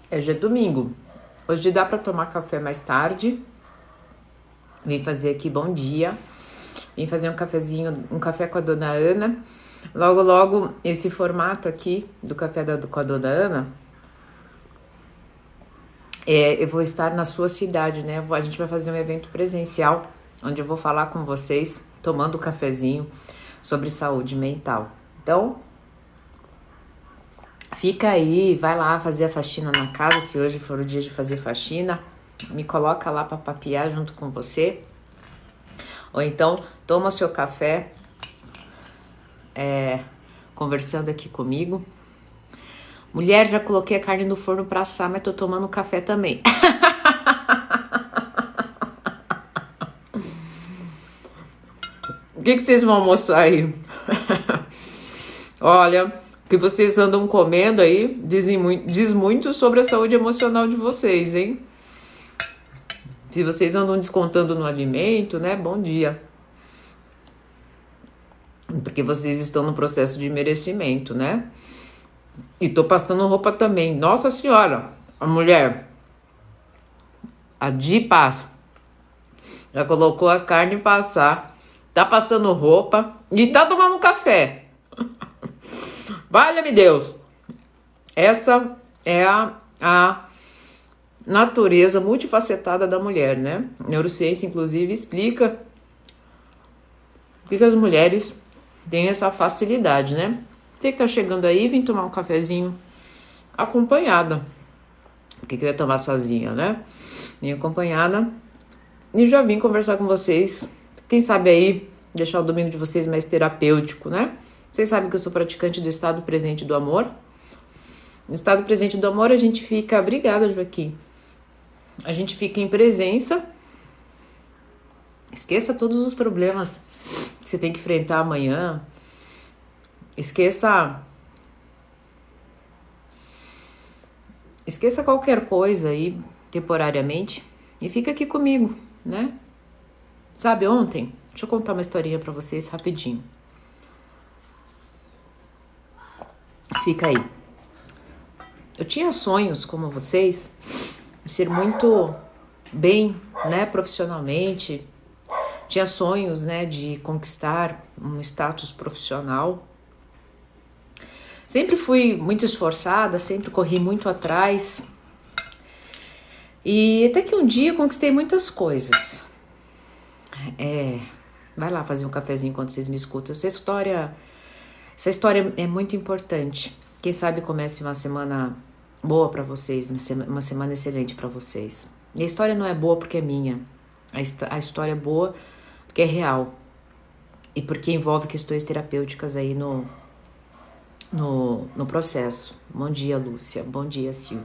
Hoje é domingo. Hoje dá para tomar café mais tarde. Vim fazer aqui bom dia. Vim fazer um cafezinho, um café com a dona Ana. Logo, logo, esse formato aqui do café com a dona Ana, eu vou estar na sua cidade, né? A gente vai fazer um evento presencial, onde eu vou falar com vocês, tomando um cafezinho, sobre saúde mental. Então, fica aí, vai lá fazer a faxina na casa, se hoje for o dia de fazer faxina. Me coloca lá para papear junto com você. Ou então, toma seu café, conversando aqui comigo. Mulher, já coloquei a carne no forno para assar, mas tô tomando café também. O que vocês vão almoçar aí? Olha, o que vocês andam comendo aí diz muito sobre a saúde emocional de vocês, hein? Se vocês andam descontando no alimento, né? Bom dia. Porque vocês estão no processo de merecimento, né? E tô passando roupa também. Nossa Senhora, a mulher, a Di Paz, já colocou a carne passar, tá passando roupa e tá tomando café. Valha-me Deus. Essa é a natureza multifacetada da mulher, né? Neurociência, inclusive, explica por que as mulheres têm essa facilidade, né? Você que tá chegando aí, vem tomar um cafezinho acompanhada. Porque eu ia tomar sozinha, né? Vim acompanhada e já vim conversar com vocês. Quem sabe aí deixar o domingo de vocês mais terapêutico, né? Vocês sabem que eu sou praticante do estado presente do amor. No estado presente do amor a gente fica... Obrigada, Joaquim. A gente fica em presença. Esqueça todos os problemas que você tem que enfrentar amanhã. Esqueça qualquer coisa aí, temporariamente, e fica aqui comigo, né? Sabe, ontem, deixa eu contar uma historinha pra vocês rapidinho. Fica aí. Eu tinha sonhos, como vocês, de ser muito bem, né, profissionalmente. Tinha sonhos, né, de conquistar um status profissional. Sempre fui muito esforçada, sempre corri muito atrás. E até que um dia conquistei muitas coisas. Vai lá fazer um cafezinho enquanto vocês me escutam. Essa história é muito importante. Quem sabe comece uma semana boa para vocês, uma semana excelente para vocês. E a história não é boa porque é minha. A história é boa porque é real. E porque envolve questões terapêuticas aí no processo. Bom dia, Lúcia. Bom dia, Sil.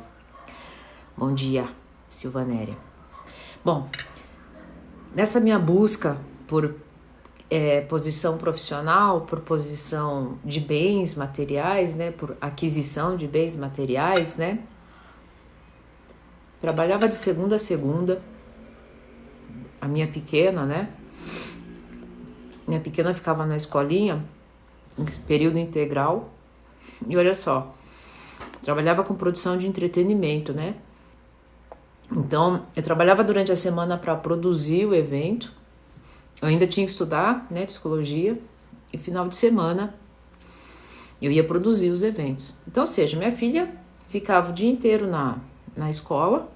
Bom dia, Silvanéria. Bom, nessa minha busca por posição profissional, por posição de bens materiais, né, por aquisição de bens materiais, né, trabalhava de segunda a segunda. A minha pequena, né, minha pequena ficava na escolinha, em período integral. E olha só, trabalhava com produção de entretenimento, né? Então, eu trabalhava durante a semana para produzir o evento. Eu ainda tinha que estudar, né, psicologia. E final de semana, eu ia produzir os eventos. Então, ou seja, minha filha ficava o dia inteiro na escola.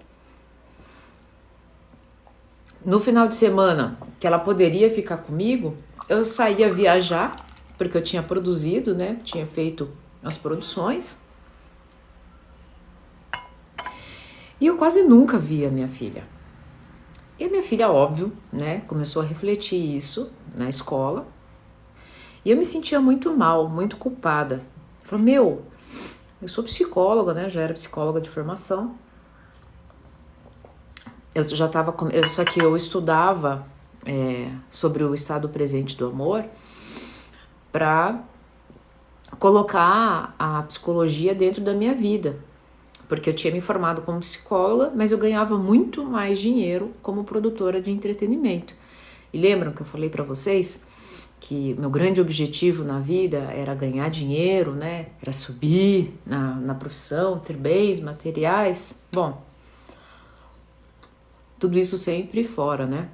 No final de semana, que ela poderia ficar comigo, eu saía viajar, porque eu tinha produzido, né? Tinha feito as produções. E eu quase nunca via minha filha. E a minha filha, óbvio, né, começou a refletir isso na escola. E eu me sentia muito mal, muito culpada. Eu falei, eu sou psicóloga, né, já era psicóloga de formação. Só que eu estudava sobre o estado presente do amor para colocar a psicologia dentro da minha vida. Porque eu tinha me formado como psicóloga, mas eu ganhava muito mais dinheiro como produtora de entretenimento. E lembram que eu falei para vocês que meu grande objetivo na vida era ganhar dinheiro, né? Era subir na profissão, ter bens materiais. Bom, tudo isso sempre fora, né?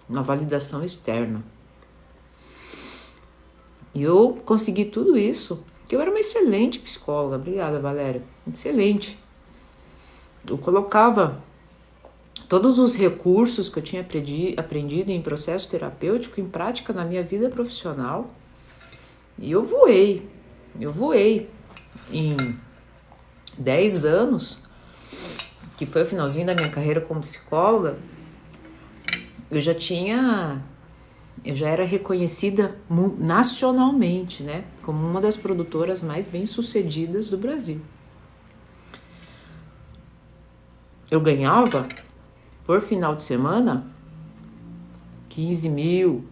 Uma validação externa. E eu consegui tudo isso, porque eu era uma excelente psicóloga. Obrigada, Valéria. Excelente. Eu colocava todos os recursos que eu tinha aprendido em processo terapêutico em prática na minha vida profissional. E eu voei. Em 10 anos, que foi o finalzinho da minha carreira como psicóloga, eu já era reconhecida nacionalmente, né? Como uma das produtoras mais bem-sucedidas do Brasil. Eu ganhava, por final de semana, 15 mil,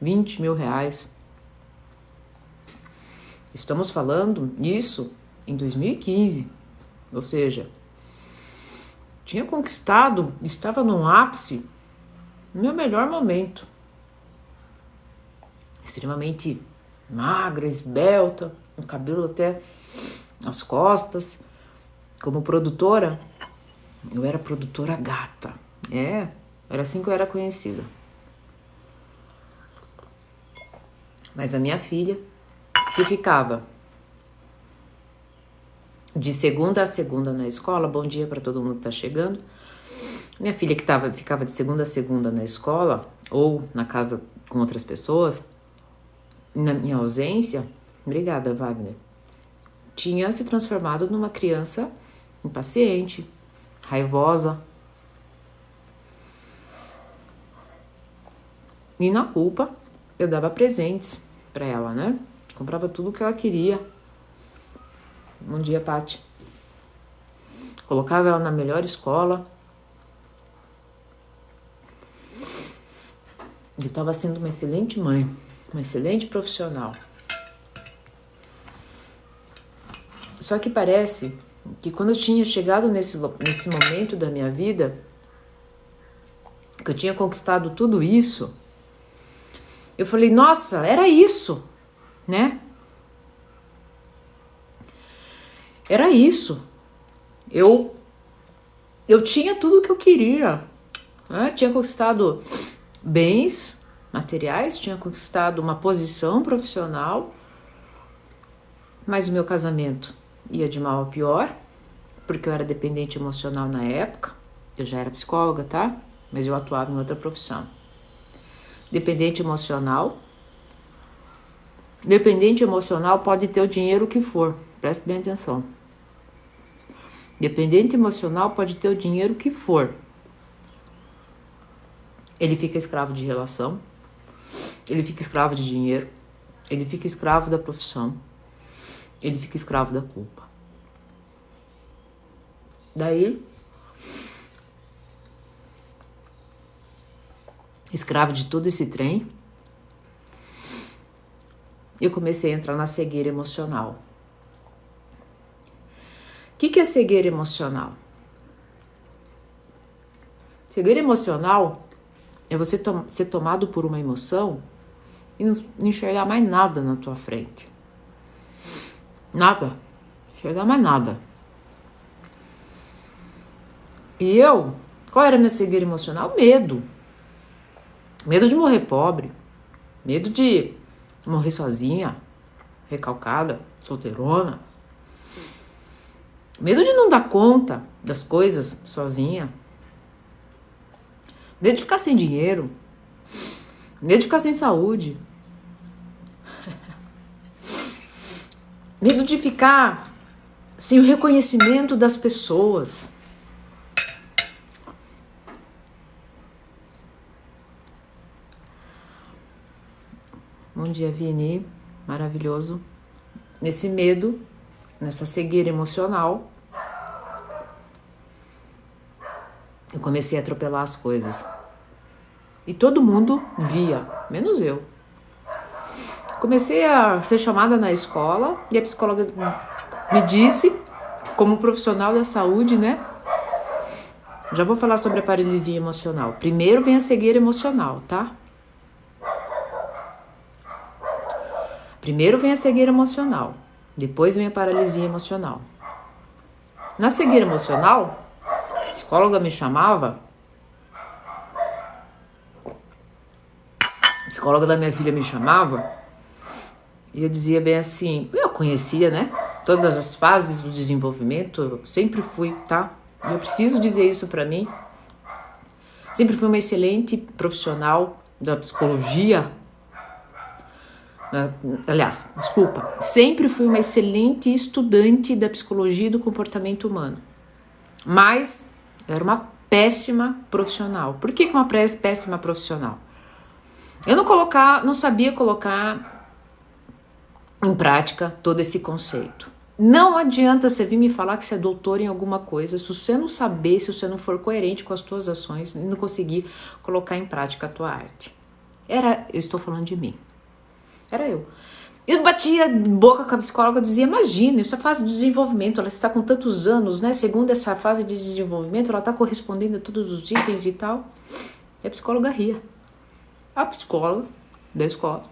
20 mil reais. Estamos falando isso em 2015, ou seja, tinha conquistado, estava no ápice, no meu melhor momento. Extremamente magra, esbelta, o cabelo até as costas. Como produtora, eu era produtora gata. Era assim que eu era conhecida. Mas a minha filha, que ficava de segunda a segunda na escola, bom dia para todo mundo que tá chegando. Minha filha que ficava de segunda a segunda na escola, ou na casa com outras pessoas, na minha ausência, obrigada, Wagner, tinha se transformado numa criança impaciente, raivosa. E na culpa, eu dava presentes para ela, né? Comprava tudo o que ela queria. Bom dia, Paty. Colocava ela na melhor escola. Eu estava sendo uma excelente mãe, uma excelente profissional. Só que parece que quando eu tinha chegado nesse momento da minha vida, que eu tinha conquistado tudo isso, eu falei, nossa, era isso, né? Era isso. Eu tinha tudo o que eu queria, né? Tinha conquistado bens materiais, tinha conquistado uma posição profissional, mas o meu casamento ia de mal a pior, porque eu era dependente emocional na época. Eu já era psicóloga, tá? Mas eu atuava em outra profissão. Dependente emocional pode ter o dinheiro que for, preste bem atenção. Dependente emocional pode ter o dinheiro que for. Ele fica escravo de relação, ele fica escravo de dinheiro, ele fica escravo da profissão, ele fica escravo da culpa. Daí, escravo de todo esse trem, eu comecei a entrar na cegueira emocional. O que é cegueira emocional? Cegueira emocional é você ser tomado por uma emoção e não enxergar mais nada na tua frente. Nada. Enxergar mais nada. E qual era a minha cegueira emocional? Medo. Medo de morrer pobre. Medo de morrer sozinha, recalcada, solteirona. Medo de não dar conta das coisas sozinha. Medo de ficar sem dinheiro. Medo de ficar sem saúde. Medo de ficar sem o reconhecimento das pessoas. Bom dia, Vini. Maravilhoso. Nesse medo, nessa cegueira emocional, eu comecei a atropelar as coisas. E todo mundo via, menos eu. Comecei a ser chamada na escola e a psicóloga me disse, como profissional da saúde, né? Já vou falar sobre a paralisia emocional. Primeiro vem a cegueira emocional, tá? Primeiro vem a cegueira emocional, depois vem a paralisia emocional. Na cegueira emocional, a psicóloga me chamava, a psicóloga da minha filha me chamava, e eu dizia bem assim, eu conhecia, né? Todas as fases do desenvolvimento, eu sempre fui, tá? E eu preciso dizer isso pra mim. Sempre fui uma excelente profissional da psicologia. Aliás, desculpa. Sempre fui uma excelente estudante da psicologia e do comportamento humano. Mas eu era uma péssima profissional. Por que uma péssima profissional? Eu não sabia colocar em prática todo esse conceito. Não adianta você vir me falar que você é doutor em alguma coisa, se você não saber, se você não for coerente com as suas ações, não conseguir colocar em prática a tua arte. Eu estou falando de mim. Era eu. Eu batia boca com a psicóloga e dizia, imagina, isso é fase de desenvolvimento, ela está com tantos anos, né? Segundo essa fase de desenvolvimento, ela está correspondendo a todos os itens e tal. E a psicóloga ria. A psicóloga da escola,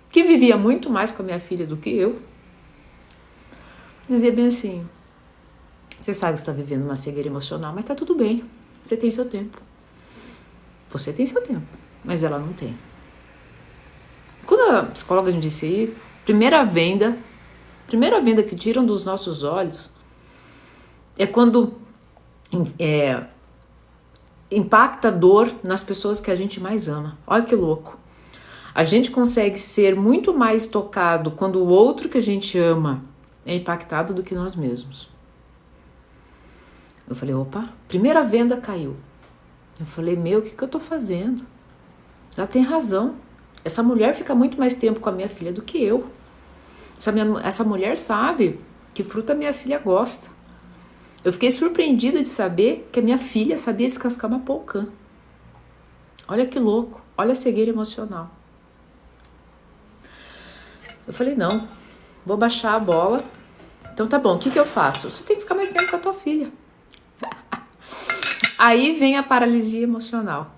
que vivia muito mais com a minha filha do que eu, dizia bem assim, você sabe que está vivendo uma cegueira emocional, mas está tudo bem, você tem seu tempo. Você tem seu tempo, mas ela não tem. Quando a psicóloga me disse aí, primeira venda que tiram dos nossos olhos é quando impacta a dor nas pessoas que a gente mais ama. Olha que louco. A gente consegue ser muito mais tocado quando o outro que a gente ama é impactado do que nós mesmos. Eu falei, opa, primeira venda caiu. Eu falei, o que eu tô fazendo? Ela tem razão. Essa mulher fica muito mais tempo com a minha filha do que eu. Essa mulher sabe que fruta minha filha gosta. Eu fiquei surpreendida de saber que a minha filha sabia descascar uma polcã. Olha que louco, olha a cegueira emocional. Eu falei, não, vou baixar a bola. Então tá bom, o que eu faço? Você tem que ficar mais tempo com a tua filha. Aí vem a paralisia emocional.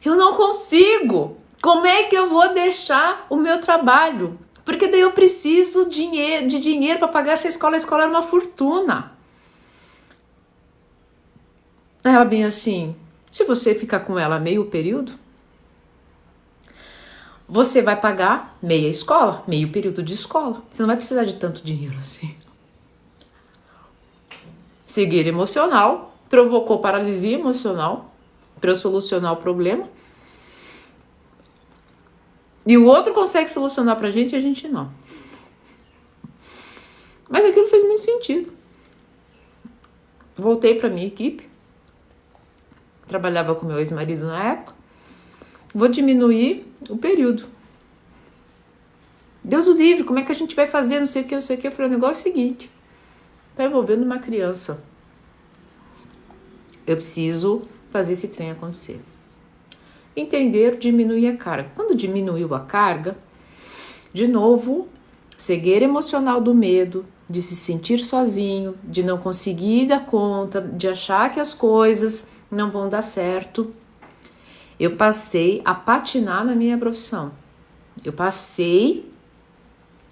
Eu não consigo! Como é que eu vou deixar o meu trabalho? Porque daí eu preciso de dinheiro para pagar essa escola. A escola era uma fortuna. Ela bem assim, se você ficar com ela meio período, você vai pagar meia escola, meio período de escola. Você não vai precisar de tanto dinheiro assim. Cegueira emocional provocou paralisia emocional para eu solucionar o problema. E o outro consegue solucionar pra gente e a gente não. Mas aquilo fez muito sentido. Voltei pra minha equipe. Trabalhava com meu ex-marido na época. Vou diminuir o período. Deus o livre, como é que a gente vai fazer? Não sei o que. Eu falei, o negócio é o seguinte. Tá envolvendo uma criança. Eu preciso fazer esse trem acontecer. Entender, diminuir a carga. Quando diminuiu a carga, de novo, cegueira emocional do medo, de se sentir sozinho, de não conseguir dar conta, de achar que as coisas não vão dar certo. Eu passei a patinar na minha profissão. Eu passei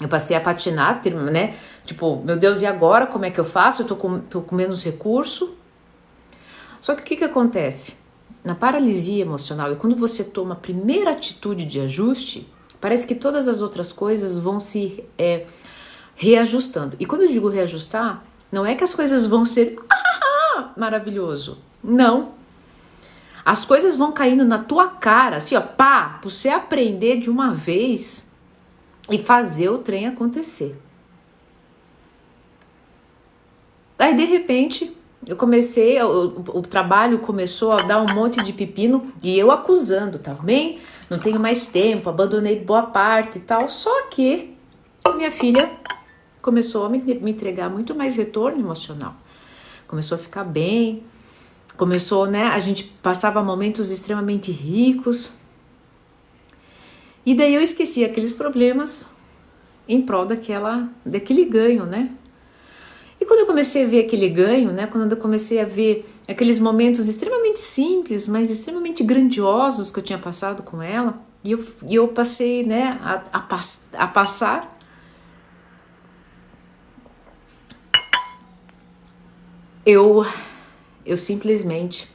a patinar, né? Tipo, meu Deus, e agora? Como é que eu faço? Eu tô com menos recurso. Só que o que acontece? Na paralisia emocional, e quando você toma a primeira atitude de ajuste, parece que todas as outras coisas vão se reajustando. E quando eu digo reajustar, não é que as coisas vão ser maravilhoso. Não. As coisas vão caindo na tua cara, assim, ó, pá, pra você aprender de uma vez e fazer o trem acontecer. Aí, de repente, eu comecei, o trabalho começou a dar um monte de pepino e eu acusando, tá bem? Não tenho mais tempo, abandonei boa parte e tal. Só que minha filha começou a me entregar muito mais retorno emocional. Começou a ficar bem, começou, né? A gente passava momentos extremamente ricos. E daí eu esqueci aqueles problemas em prol daquele ganho, né? E quando eu comecei a ver aquele ganho, né, quando eu comecei a ver aqueles momentos extremamente simples, mas extremamente grandiosos que eu tinha passado com ela, E eu passei, né, a passar. Eu simplesmente,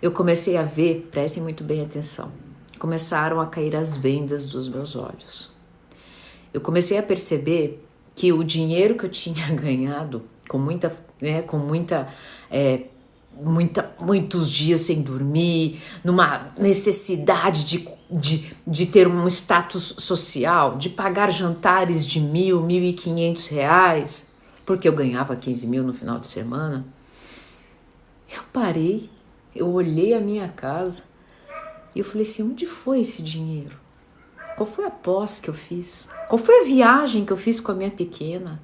eu comecei a ver, prestem muito bem atenção, começaram a cair as vendas dos meus olhos. Eu comecei a perceber que o dinheiro que eu tinha ganhado, com muita, né, muitos dias sem dormir, numa necessidade de ter um status social, de pagar jantares de R$ 1.000, R$ 1.500, porque eu ganhava 15 mil no final de semana. Eu parei, eu olhei a minha casa e eu falei assim, onde foi esse dinheiro? Qual foi a pós que eu fiz? Qual foi a viagem que eu fiz com a minha pequena?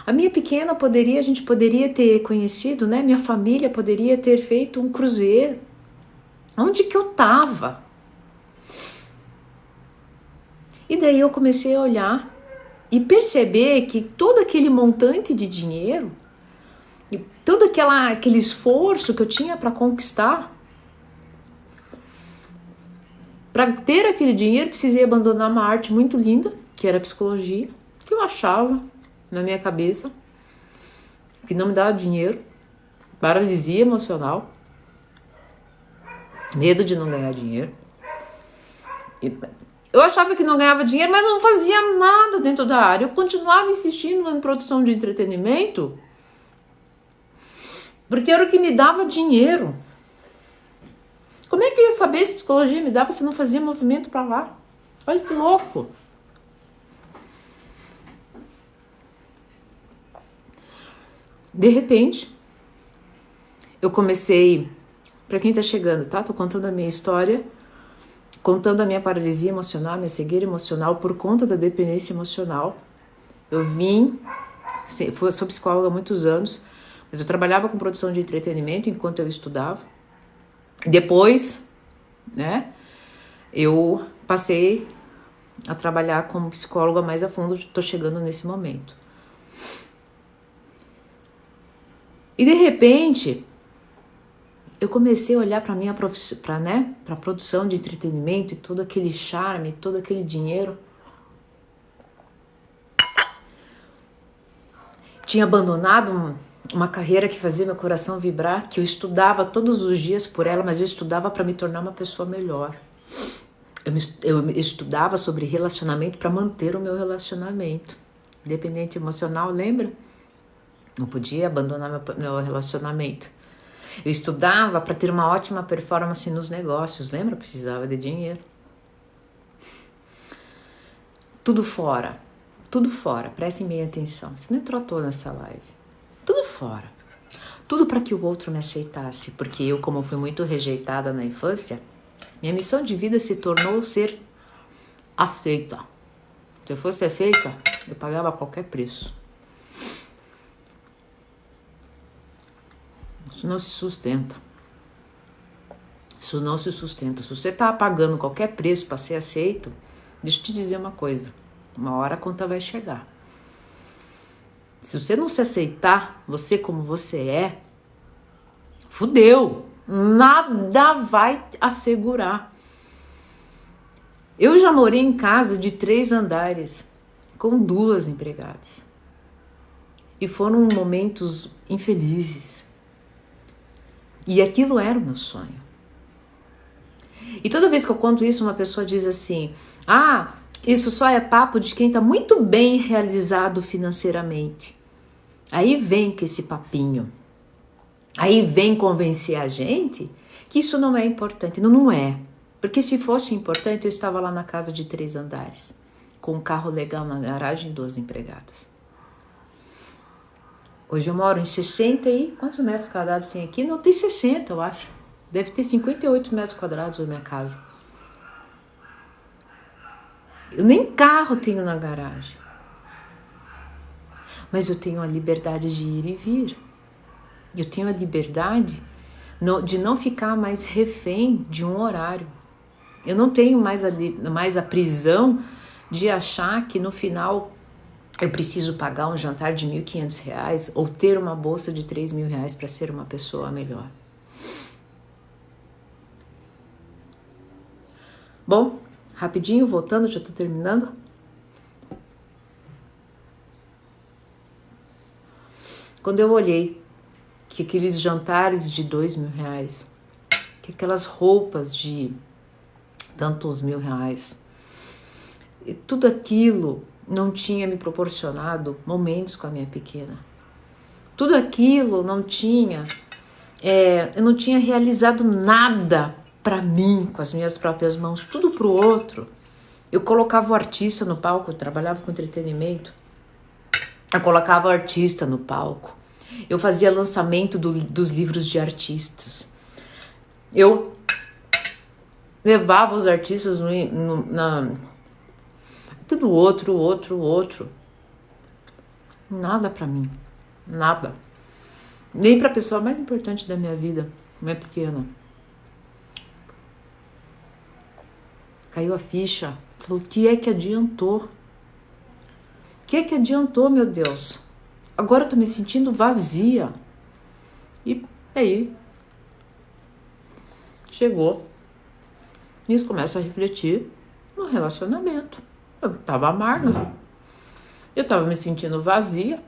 A minha pequena a gente poderia ter conhecido, né? Minha família poderia ter feito um cruzeiro. Onde que eu tava? E daí eu comecei a olhar e perceber que todo aquele montante de dinheiro, e todo aquele esforço que eu tinha para conquistar, para ter aquele dinheiro, precisei abandonar uma arte muito linda, que era a psicologia, que eu achava na minha cabeça que não me dava dinheiro, paralisia emocional, medo de não ganhar dinheiro. Eu achava que não ganhava dinheiro, mas não fazia nada dentro da área. Eu continuava insistindo em produção de entretenimento, porque era o que me dava dinheiro. Como é que eu ia saber se psicologia me dava se não fazia movimento para lá? Olha que louco. De repente, eu comecei, para quem tá chegando, tá? Tô contando a minha história, contando a minha paralisia emocional, minha cegueira emocional por conta da dependência emocional. Eu sou psicóloga há muitos anos, mas eu trabalhava com produção de entretenimento enquanto eu estudava. Depois, né, eu passei a trabalhar como psicóloga mais a fundo, tô chegando nesse momento. E de repente, eu comecei a olhar para minha profissão, para produção de entretenimento e todo aquele charme, todo aquele dinheiro. Tinha abandonado uma carreira que fazia meu coração vibrar, que eu estudava todos os dias por ela, mas eu estudava para me tornar uma pessoa melhor. Eu estudava sobre relacionamento para manter o meu relacionamento. Dependente emocional, lembra? Não podia abandonar meu relacionamento. Eu estudava para ter uma ótima performance nos negócios, lembra? Precisava de dinheiro. Tudo fora, prestem bem atenção. Você não entrou à toa nessa live. Tudo fora. Tudo para que o outro me aceitasse, porque eu, como fui muito rejeitada na infância, minha missão de vida se tornou ser aceita. Se eu fosse aceita, eu pagava qualquer preço. Isso não se sustenta. Isso não se sustenta. Se você está pagando qualquer preço para ser aceito, deixa eu te dizer uma coisa. Uma hora a conta vai chegar. Se você não se aceitar, você como você é, fudeu. Nada vai assegurar. Eu já morei em casa de 3 andares, com 2 empregadas. E foram momentos infelizes. E aquilo era o meu sonho. E toda vez que eu conto isso, uma pessoa diz assim, isso só é papo de quem está muito bem realizado financeiramente. Aí vem com esse papinho. Aí vem convencer a gente que isso não é importante. Não, não é. Porque se fosse importante, eu estava lá na casa de 3 andares, com um carro legal na garagem e 2 empregadas. Hoje eu moro em 60 e... Quantos metros quadrados tem aqui? Não, tem 60, eu acho. Deve ter 58 metros quadrados na minha casa. Eu nem carro tenho na garagem. Mas eu tenho a liberdade de ir e vir. Eu tenho a liberdade de não ficar mais refém de um horário. Eu não tenho mais a prisão de achar que no final eu preciso pagar um jantar de R$ 1.500 ou ter uma bolsa de R$ 3.000 para ser uma pessoa melhor. Bom, rapidinho, voltando, já tô terminando. Quando eu olhei que aqueles jantares de R$ 2.000, que aquelas roupas de tantos R$ 1.000, e tudo aquilo não tinha me proporcionado momentos com a minha pequena. Tudo aquilo não tinha, eu não tinha realizado nada para mim com as minhas próprias mãos, tudo para o outro. Eu colocava o artista no palco, eu trabalhava com entretenimento, eu colocava o artista no palco, eu fazia lançamento dos livros de artistas, eu levava os artistas tudo outro. Nada pra mim. Nada. Nem pra pessoa mais importante da minha vida, minha pequena. Caiu a ficha. Falou, o que é que adiantou? O que é que adiantou, meu Deus? Agora eu tô me sentindo vazia. E aí, chegou. Nisso começo a refletir no relacionamento. Eu tava amarga. Eu tava me sentindo vazia.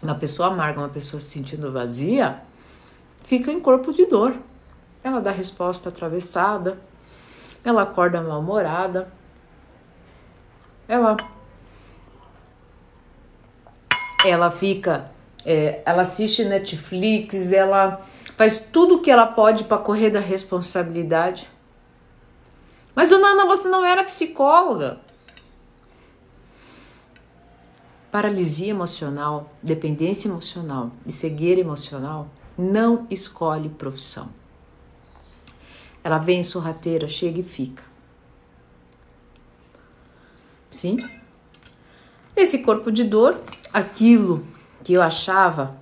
Uma pessoa amarga, uma pessoa se sentindo vazia, fica em corpo de dor. Ela dá resposta atravessada, ela acorda mal-humorada, ela fica, ela assiste Netflix, ela faz tudo o que ela pode para correr da responsabilidade. Mas, Nana, você não era psicóloga. Paralisia emocional, dependência emocional e cegueira emocional não escolhe profissão. Ela vem sorrateira, chega e fica. Sim? Esse corpo de dor, aquilo que eu achava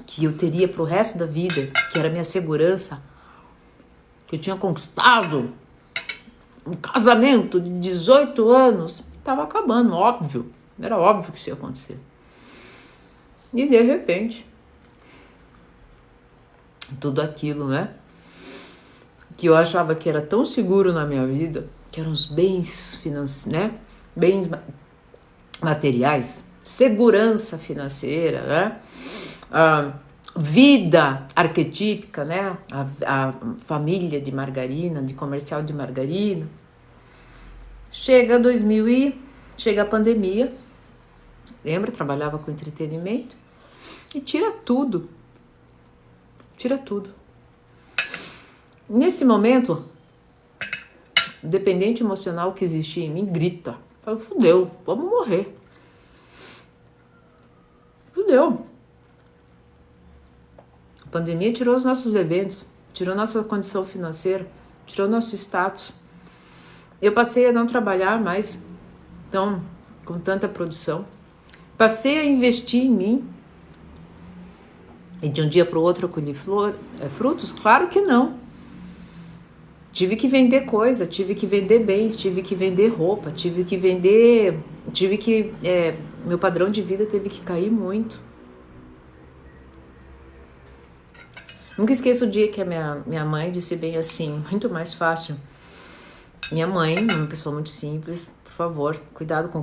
que eu teria pro resto da vida, que era minha segurança, que eu tinha conquistado um casamento de 18 anos, estava acabando, óbvio. Era óbvio que isso ia acontecer. E de repente, tudo aquilo, né? Que eu achava que era tão seguro na minha vida, que eram os bens financeiros, né? Bens materiais, segurança financeira, né? A vida arquetípica, né? A família de margarina, de comercial de margarina. Chega a pandemia. Lembra? Trabalhava com entretenimento. E tira tudo. Tira tudo. Nesse momento, o dependente emocional que existia em mim grita. Fala, fudeu, vamos morrer. Fudeu. A pandemia tirou os nossos eventos, tirou nossa condição financeira, tirou nosso status. Eu passei a não trabalhar mais com tanta produção. Passei a investir em mim. E de um dia para o outro eu colhi frutos? Claro que não. Tive que vender coisa, tive que vender bens, tive que vender roupa, meu padrão de vida teve que cair muito. Nunca esqueço o dia que a minha mãe disse bem assim, muito mais fácil. Minha mãe, uma pessoa muito simples, por favor, cuidado com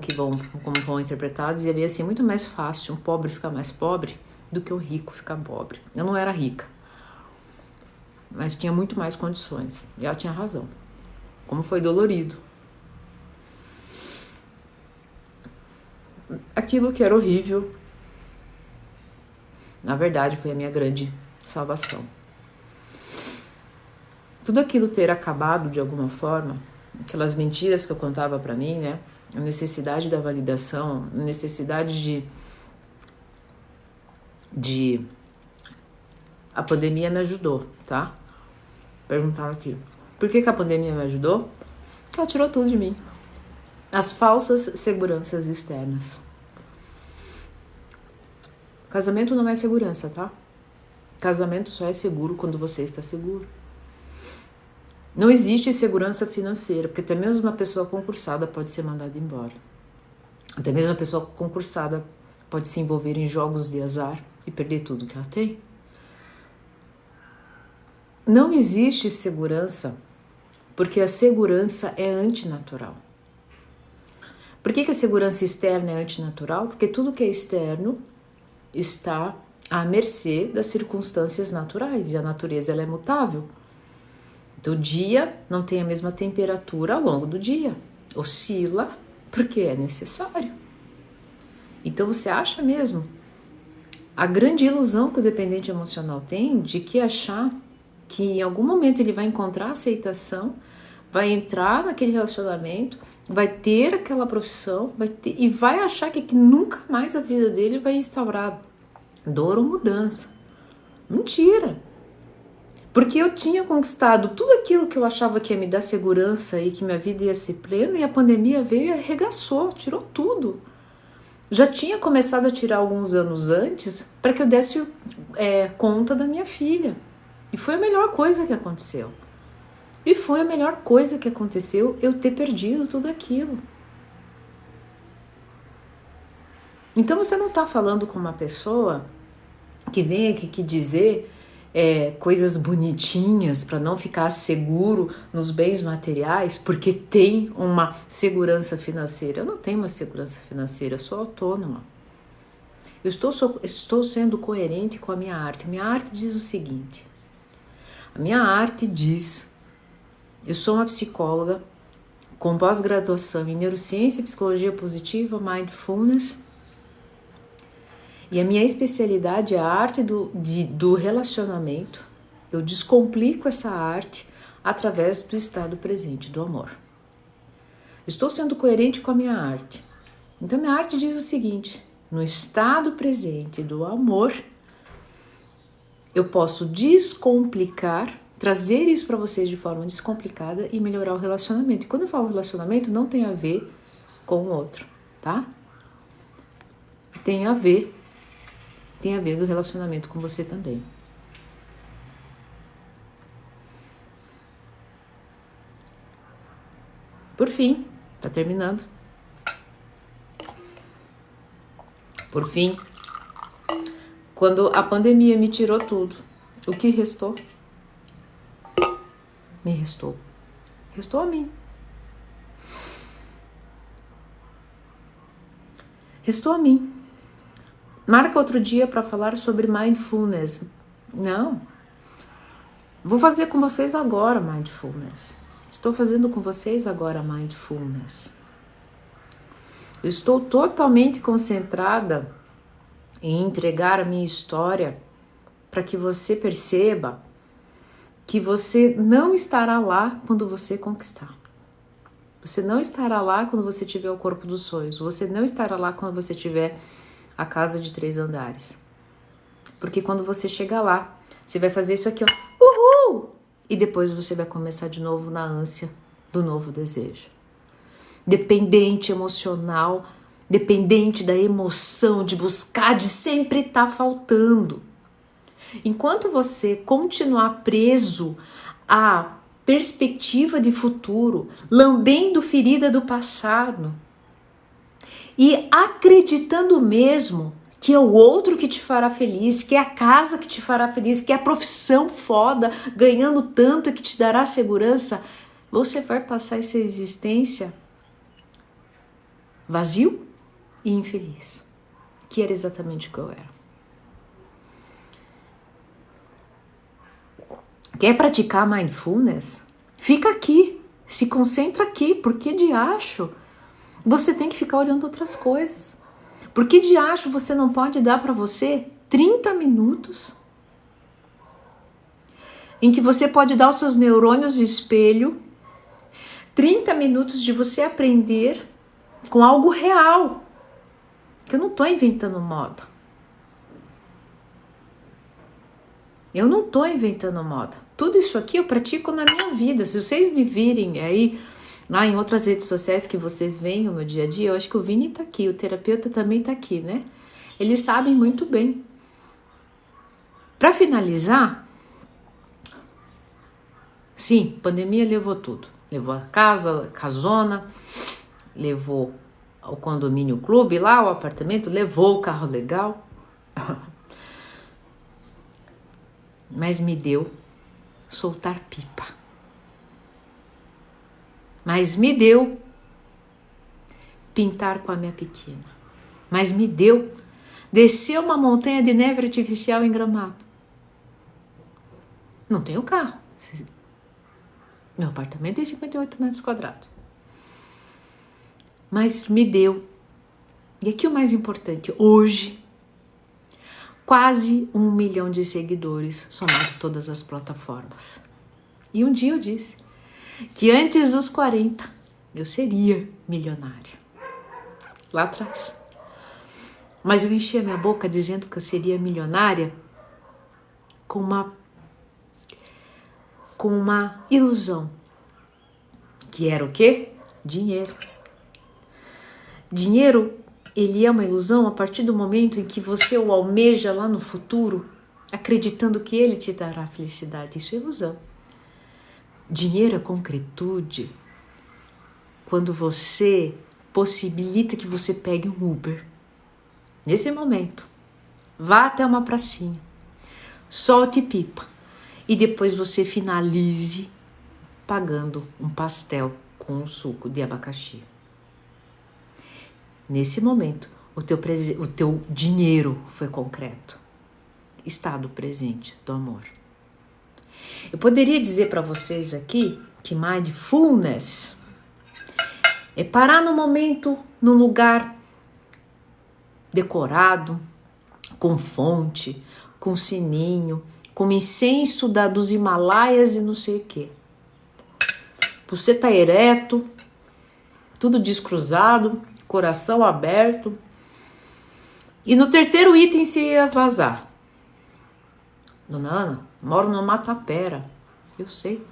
como vão interpretar, dizia bem assim, muito mais fácil um pobre ficar mais pobre do que o rico ficar pobre. Eu não era rica, mas tinha muito mais condições. E ela tinha razão. Como foi dolorido. Aquilo que era horrível, na verdade, foi a minha grande salvação. Tudo aquilo ter acabado de alguma forma, aquelas mentiras que eu contava pra mim, né? A necessidade da validação, a necessidade a pandemia me ajudou, tá? Perguntaram aqui, por que a pandemia me ajudou? Ela tirou tudo de mim. As falsas seguranças externas. Casamento não é segurança, tá? Casamento só é seguro quando você está seguro. Não existe segurança financeira, porque até mesmo uma pessoa concursada pode ser mandada embora. Até mesmo uma pessoa concursada pode se envolver em jogos de azar e perder tudo que ela tem. Não existe segurança Porque a segurança é antinatural. Por que a segurança externa é antinatural? Porque tudo que é externo está à mercê das circunstâncias naturais, e a natureza ela é mutável. Do dia não tem a mesma temperatura ao longo do dia, oscila porque é necessário. Então você acha mesmo a grande ilusão que o dependente emocional tem de que achar que em algum momento ele vai encontrar aceitação, vai entrar naquele relacionamento, vai ter aquela profissão, e vai achar que nunca mais a vida dele vai instaurar dor ou mudança. Mentira! Porque eu tinha conquistado tudo aquilo que eu achava que ia me dar segurança e que minha vida ia ser plena, e a pandemia veio e arregaçou, tirou tudo. Já tinha começado a tirar alguns anos antes para que eu desse conta da minha filha. E foi a melhor coisa que aconteceu. E foi a melhor coisa que aconteceu eu ter perdido tudo aquilo. Então você não está falando com uma pessoa que vem aqui dizer coisas bonitinhas para não ficar seguro nos bens materiais, porque tem uma segurança financeira. Eu não tenho uma segurança financeira, eu sou autônoma. Eu estou sendo coerente com a minha arte. Minha arte diz o seguinte: a minha arte diz, eu sou uma psicóloga com pós-graduação em neurociência, psicologia positiva, mindfulness, e a minha especialidade é a arte do relacionamento. Eu descomplico essa arte através do estado presente, do amor. Estou sendo coerente com a minha arte. Então, minha arte diz o seguinte: no estado presente do amor, eu posso descomplicar, trazer isso para vocês de forma descomplicada e melhorar o relacionamento. E quando eu falo relacionamento, não tem a ver com o outro, tá? Tem a ver do relacionamento com você também. Por fim, tá terminando. Por fim, quando a pandemia me tirou tudo, o que restou? Me restou. Restou a mim. Restou a mim. Marca outro dia para falar sobre mindfulness. Não. Vou fazer com vocês agora mindfulness. Estou fazendo com vocês agora mindfulness. Eu estou totalmente concentrada em entregar a minha história para que você perceba que você não estará lá quando você conquistar. Você não estará lá quando você tiver o corpo dos sonhos. Você não estará lá quando você tiver a casa de 3 andares. Porque quando você chegar lá, você vai fazer isso aqui, ó. Uhul! E depois você vai começar de novo na ânsia do novo desejo. Dependente emocional, dependente da emoção, de buscar, de sempre estar faltando. Enquanto você continuar preso à perspectiva de futuro, lambendo ferida do passado e acreditando mesmo que é o outro que te fará feliz, que é a casa que te fará feliz, que é a profissão foda, ganhando tanto que te dará segurança, você vai passar essa existência vazio e infeliz, que era exatamente o que eu era. Quer praticar mindfulness? Fica aqui, se concentra aqui, porque de acho você tem que ficar olhando outras coisas. Por que de acho você não pode dar para você 30 minutos em que você pode dar aos seus neurônios de espelho 30 minutos de você aprender com algo real, que eu não estou inventando moda. Eu não estou inventando moda. Tudo isso aqui eu pratico na minha vida. Se vocês me virem aí, lá em outras redes sociais que vocês veem o meu dia a dia, eu acho que o Vini tá aqui, o terapeuta também tá aqui, né? Eles sabem muito bem. Para finalizar, sim, pandemia levou tudo. Levou a casa, a casona, levou o condomínio clube lá, o apartamento, levou o carro legal. Mas me deu soltar pipa. mas me deu pintar com a minha pequena, mas me deu descer uma montanha de neve artificial em Gramado. Não tenho carro. Meu apartamento tem 58 metros quadrados. Mas me deu. E aqui o mais importante, hoje, quase 1 milhão de seguidores, somado todas as plataformas. E um dia eu disse que antes dos 40 eu seria milionária. Lá atrás. Mas eu enchi a minha boca dizendo que eu seria milionária com uma ilusão. Que era o quê? Dinheiro. Dinheiro, ele é uma ilusão a partir do momento em que você o almeja lá no futuro, acreditando que ele te dará felicidade. Isso é ilusão. Dinheiro é concretude quando você possibilita que você pegue um Uber. Nesse momento, vá até uma pracinha, solte pipa e depois você finalize pagando um pastel com um suco de abacaxi. Nesse momento, o teu dinheiro foi concreto. Estado presente do amor. Eu poderia dizer para vocês aqui que mindfulness é parar no momento, num lugar decorado, com fonte, com sininho, com incenso dos Himalaias e não sei o quê. Você tá ereto, tudo descruzado, coração aberto. E no terceiro item você ia vazar. Dona Ana, moro no Matapera. Eu sei.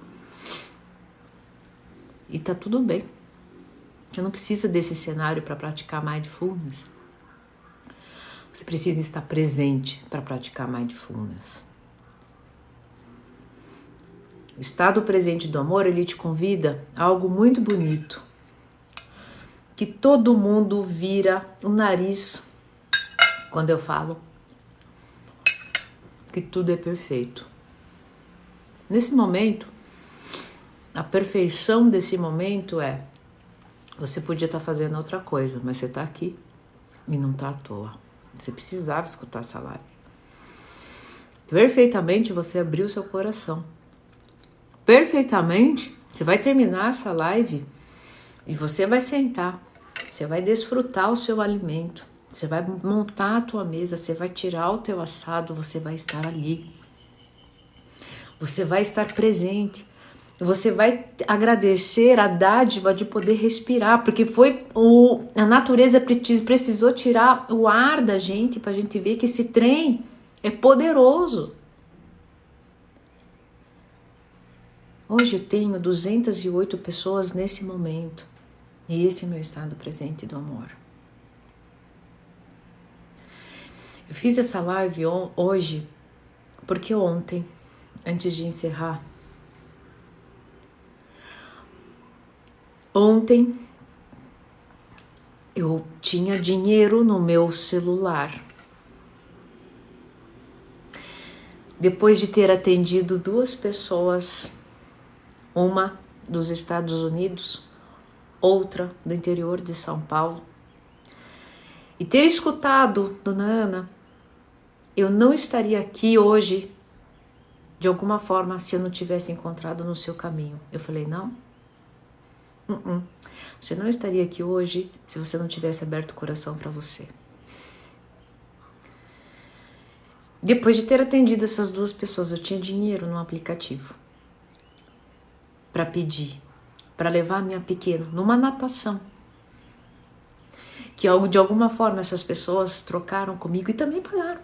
E tá tudo bem. Você não precisa desse cenário para praticar mindfulness. Você precisa estar presente para praticar mindfulness. O estado presente do amor, ele te convida a algo muito bonito. Que todo mundo vira o nariz quando eu falo que tudo é perfeito. Nesse momento, a perfeição desse momento é: você podia estar fazendo outra coisa, mas você está aqui e não está à toa. Você precisava escutar essa live. Perfeitamente você abriu seu coração. Perfeitamente você vai terminar essa live e você vai sentar. Você vai desfrutar o seu alimento. Você vai montar a tua mesa, você vai tirar o teu assado, você vai estar ali. Você vai estar presente. Você vai agradecer a dádiva de poder respirar, porque a natureza precisou tirar o ar da gente para a gente ver que esse trem é poderoso. Hoje eu tenho 208 pessoas nesse momento. E esse é o meu estado presente do amor. Eu fiz essa live hoje porque ontem, antes de encerrar, ontem eu tinha dinheiro no meu celular. Depois de ter atendido 2 pessoas, uma dos Estados Unidos, outra do interior de São Paulo, e ter escutado, Dona Ana, eu não estaria aqui hoje de alguma forma se eu não tivesse encontrado no seu caminho. Eu falei, não. Você não estaria aqui hoje se você não tivesse aberto o coração para você. Depois de ter atendido essas 2 pessoas, eu tinha dinheiro no aplicativo para pedir, para levar a minha pequena numa natação. Que de alguma forma essas pessoas trocaram comigo e também pagaram.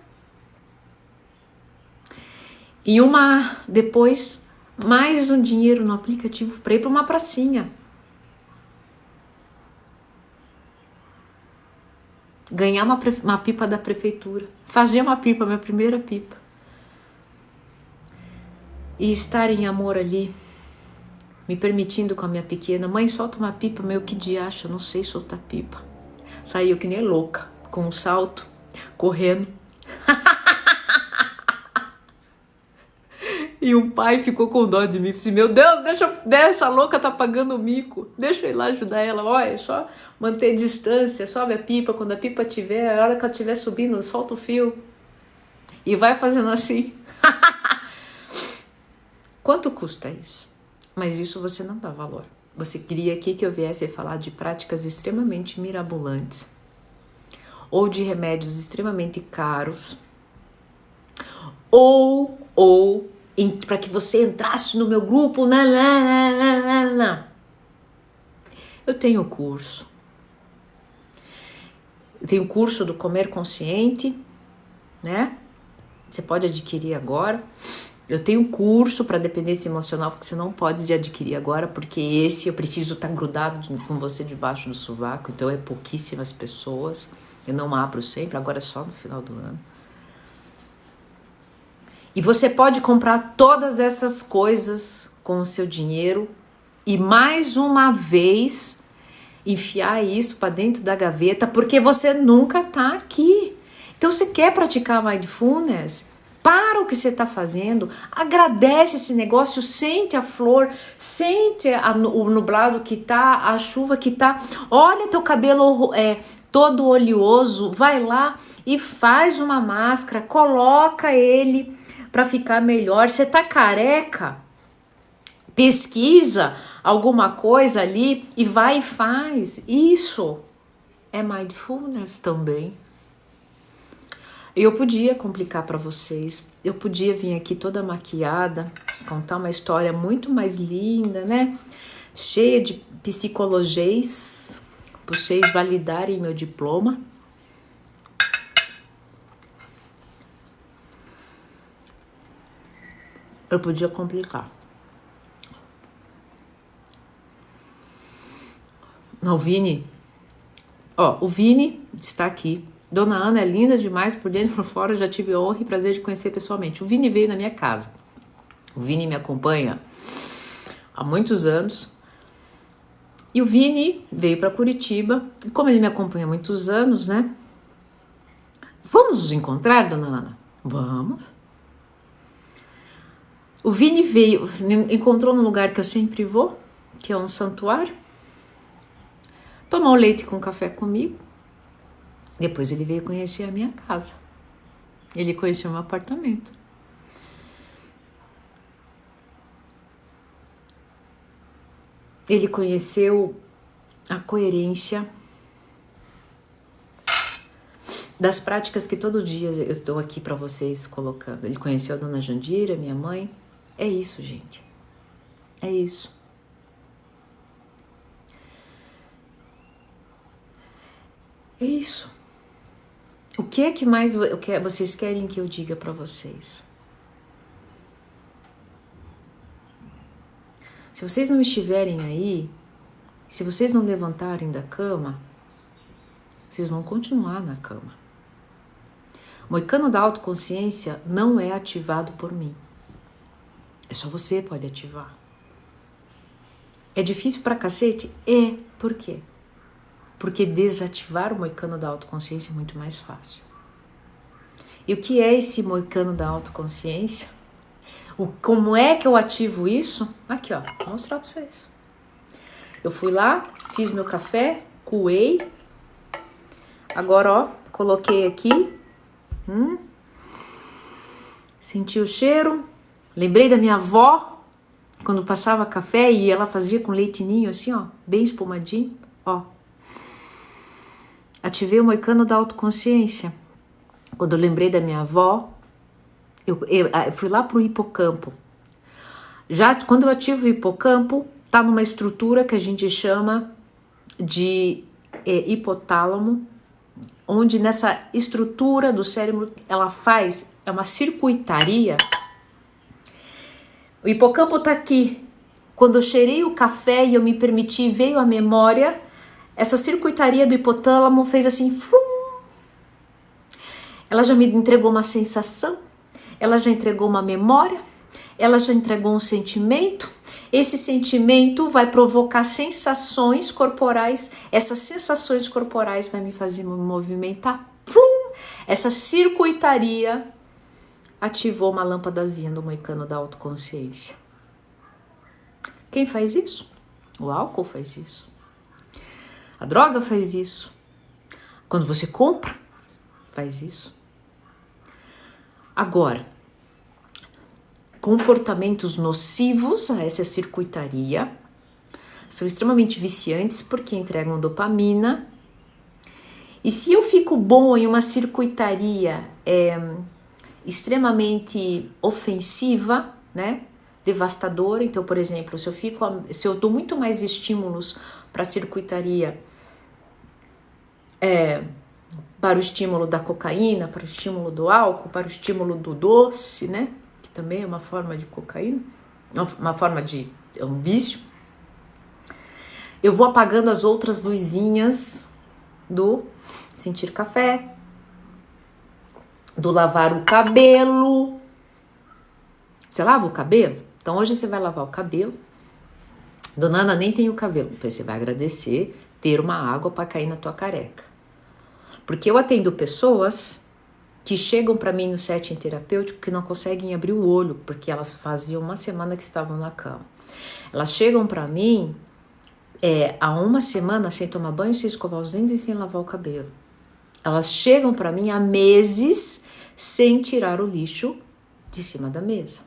E depois, mais um dinheiro no aplicativo para ir para uma pracinha. Ganhar uma pipa da prefeitura. Fazer uma pipa, minha primeira pipa. E estar em amor ali. Me permitindo com a minha pequena. Mãe, solta uma pipa. Meu, que diacho, eu não sei soltar pipa. Saiu que nem louca. Com um salto. Correndo. E um pai ficou com dó de mim. Disse, meu Deus, deixa a louca tá pagando o mico. Deixa eu ir lá ajudar ela. Olha, é só manter distância, sobe a pipa. Quando a pipa tiver, a hora que ela estiver subindo, solta o fio. E vai fazendo assim. Quanto custa isso? Mas isso você não dá valor. Você queria aqui que eu viesse falar de práticas extremamente mirabolantes. Ou de remédios extremamente caros. Ou para que você entrasse no meu grupo. Não. Eu tenho curso. Eu tenho curso do Comer Consciente, né? Você pode adquirir agora. Eu tenho curso para dependência emocional, porque você não pode adquirir agora, porque esse eu preciso estar grudado com você debaixo do sovaco, então é pouquíssimas pessoas. Eu não abro sempre, agora é só no final do ano. E você pode comprar todas essas coisas com o seu dinheiro e mais uma vez enfiar isso para dentro da gaveta, porque você nunca está aqui. Então você quer praticar mindfulness? Para o que você está fazendo, agradece esse negócio, sente a flor, sente o nublado que tá, a chuva que tá, olha teu cabelo todo oleoso, vai lá e faz uma máscara, coloca ele para ficar melhor. Você tá careca? Pesquisa alguma coisa ali e vai e faz. Isso é mindfulness também. Eu podia complicar para vocês, eu podia vir aqui toda maquiada, contar uma história muito mais linda, né? Cheia de psicologias, para vocês validarem meu diploma. Eu podia complicar. Não, o Vini está aqui. Dona Ana é linda demais, por dentro e por fora, já tive a honra e prazer de conhecer pessoalmente. O Vini veio na minha casa. O Vini me acompanha há muitos anos. E o Vini veio para Curitiba. E como ele me acompanha há muitos anos, né? Vamos nos encontrar, Dona Ana? Vamos. O Vini encontrou num lugar que eu sempre vou, que é um santuário. Tomou leite com café comigo. Depois ele veio conhecer a minha casa. Ele conheceu meu apartamento. Ele conheceu a coerência das práticas que todo dia eu estou aqui para vocês colocando. Ele conheceu a Dona Jandira, minha mãe. É isso, gente. É isso. É isso. O que é que mais vocês querem que eu diga para vocês? Se vocês não estiverem aí, se vocês não levantarem da cama, vocês vão continuar na cama. O moicano da autoconsciência não é ativado por mim. É só você pode ativar. É difícil pra cacete? É. Por quê? Porque desativar o moicano da autoconsciência é muito mais fácil. E o que é esse moicano da autoconsciência? Como é que eu ativo isso? Aqui, ó, vou mostrar pra vocês. Eu fui lá, fiz meu café, coei. Agora, ó, coloquei aqui. Senti o cheiro. Lembrei da minha avó, quando passava café e ela fazia com leitinho assim, ó, bem espumadinho, ó. Ativei o moicano da autoconsciência. Quando eu lembrei da minha avó, eu fui lá pro hipocampo. Já quando eu ativo o hipocampo, tá numa estrutura que a gente chama de hipotálamo, onde nessa estrutura do cérebro ela faz uma circuitaria. O hipocampo tá aqui. Quando eu cheirei o café e eu me permiti, veio a memória. Essa circuitaria do hipotálamo fez assim, flum. Ela já me entregou uma sensação, ela já entregou uma memória, ela já entregou um sentimento. Esse sentimento vai provocar sensações corporais, essas sensações corporais vai me fazer me movimentar. Flum. Essa circuitaria ativou uma lâmpadazinha do moicano da autoconsciência. Quem faz isso? O álcool faz isso. A droga faz isso. Quando você compra, faz isso. Agora, comportamentos nocivos a essa circuitaria são extremamente viciantes porque entregam dopamina. E se eu fico bom em uma circuitaria extremamente ofensiva, né, devastadora, então, por exemplo, se eu dou muito mais estímulos para a circuitaria, para o estímulo da cocaína, para o estímulo do álcool, para o estímulo do doce, né, que também é uma forma de cocaína, uma forma de um vício, eu vou apagando as outras luzinhas do sentir café, do lavar o cabelo. Você lava o cabelo? Então hoje você vai lavar o cabelo. Dona Ana nem tem o cabelo. Depois você vai agradecer ter uma água para cair na tua careca. Porque eu atendo pessoas que chegam para mim no setting terapêutico que não conseguem abrir o olho, porque elas faziam uma semana que estavam na cama. Elas chegam para mim há uma semana sem tomar banho, sem escovar os dentes e sem lavar o cabelo. Elas chegam para mim há meses sem tirar o lixo de cima da mesa.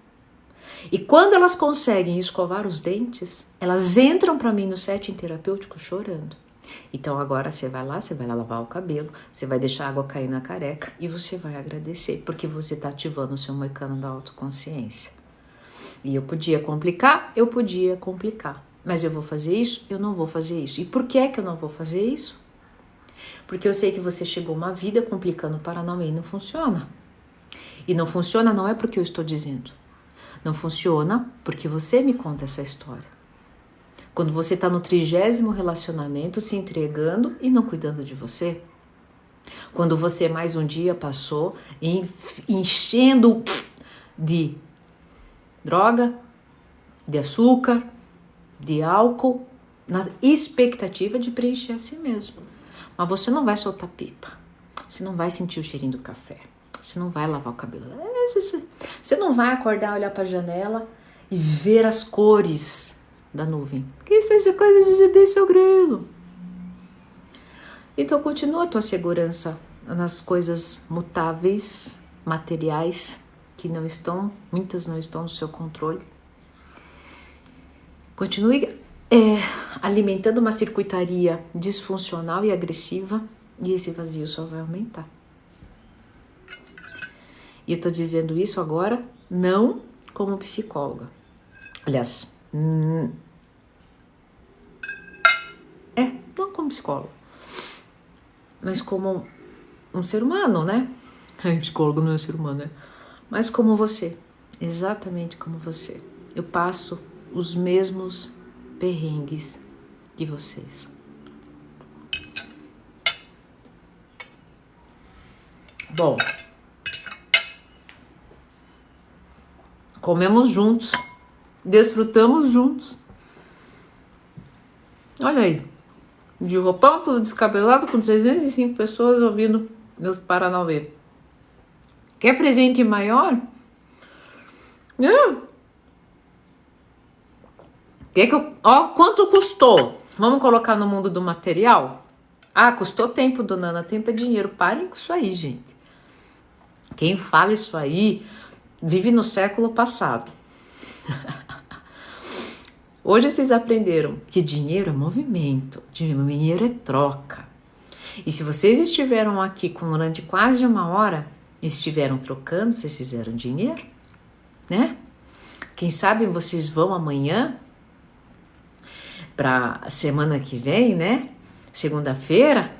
E quando elas conseguem escovar os dentes, elas entram para mim no setting terapêutico chorando. Então agora você vai lá lavar o cabelo, você vai deixar a água cair na careca e você vai agradecer, porque você está ativando o seu moicano da autoconsciência. E eu podia complicar, mas eu vou fazer isso? Eu não vou fazer isso. E por que é que eu não vou fazer isso? Porque eu sei que você chegou uma vida complicando o Paranauê e não funciona. E não funciona não é porque eu estou dizendo. Não funciona porque você me conta essa história. Quando você está no 30º relacionamento se entregando e não cuidando de você. Quando você mais um dia passou enchendo de droga, de açúcar, de álcool, na expectativa de preencher a si mesmo. Mas você não vai soltar pipa. Você não vai sentir o cheirinho do café. Você não vai lavar o cabelo. Você não vai acordar, olhar para a janela e ver as cores da nuvem. Que seja coisa de exibir seu grilo. Então continua a tua segurança nas coisas mutáveis, materiais, que muitas não estão no seu controle. Continue alimentando uma circuitaria disfuncional e agressiva e esse vazio só vai aumentar. E eu tô dizendo isso agora não como psicóloga. Aliás, não como psicóloga, mas como um ser humano, né? Psicólogo não é ser humano, né? Mas como você, exatamente como você. Eu passo os mesmos perrengues de vocês. Bom, comemos juntos, desfrutamos juntos. Olha aí, de roupão, tudo descabelado, com 305 pessoas ouvindo meus Paranauê. Quer presente maior? Quanto custou? Vamos colocar no mundo do material? Custou tempo, dona Ana. Tempo é dinheiro. Parem com isso aí, gente. Quem fala isso aí vive no século passado. Hoje vocês aprenderam que dinheiro é movimento, dinheiro é troca. E se vocês estiveram aqui durante quase 1 hora e estiveram trocando, vocês fizeram dinheiro, né? Quem sabe vocês vão amanhã para a semana que vem, né? Segunda-feira,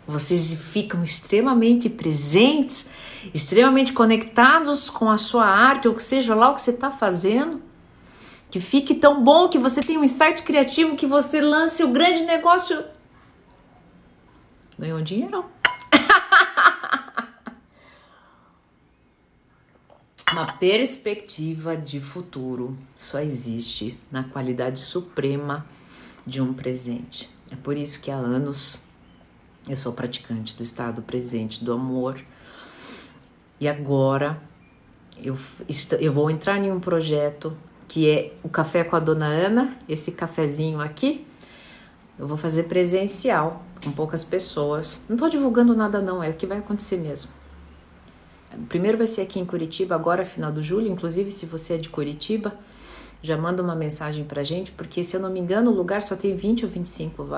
vocês ficam extremamente presentes, extremamente conectados com a sua arte, ou que seja lá o que você está fazendo, que fique tão bom, que você tenha um insight criativo, que você lance o grande negócio. Ganhou dinheiro. Uma perspectiva de futuro só existe na qualidade suprema de um presente. É por isso que há anos eu sou praticante do estado presente do amor. E agora Eu vou entrar em um projeto que é o Café com a Dona Ana, esse cafezinho aqui. Eu vou fazer presencial, com poucas pessoas. Não tô divulgando nada não, é o que vai acontecer mesmo. Primeiro vai ser aqui em Curitiba, agora final do julho. Inclusive, se você é de Curitiba, já manda uma mensagem pra gente, porque se eu não me engano, o lugar só tem 20 ou 25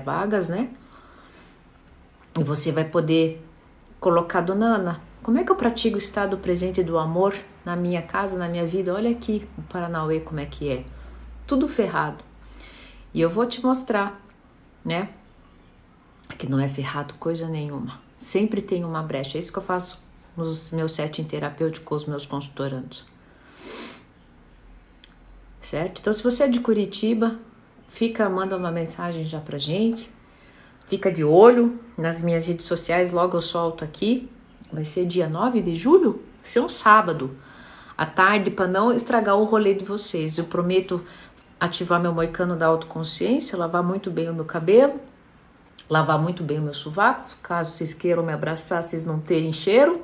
vagas, né? E você vai poder colocar, Dona Ana, como é que eu pratico o estado presente do amor na minha casa, na minha vida? Olha aqui o Paranauê como é que é. Tudo ferrado. E eu vou te mostrar, né? Que não é ferrado coisa nenhuma. Sempre tem uma brecha. É isso que eu faço nos meus setting terapêuticos com os meus consultorandos. Certo? Então, se você é de Curitiba, manda uma mensagem já pra gente. Fica de olho nas minhas redes sociais, logo eu solto aqui. Vai ser dia 9 de julho? Vai ser um sábado à tarde, para não estragar o rolê de vocês. Eu prometo ativar meu moicano da autoconsciência, lavar muito bem o meu cabelo, lavar muito bem o meu sovaco, caso vocês queiram me abraçar, vocês não terem cheiro.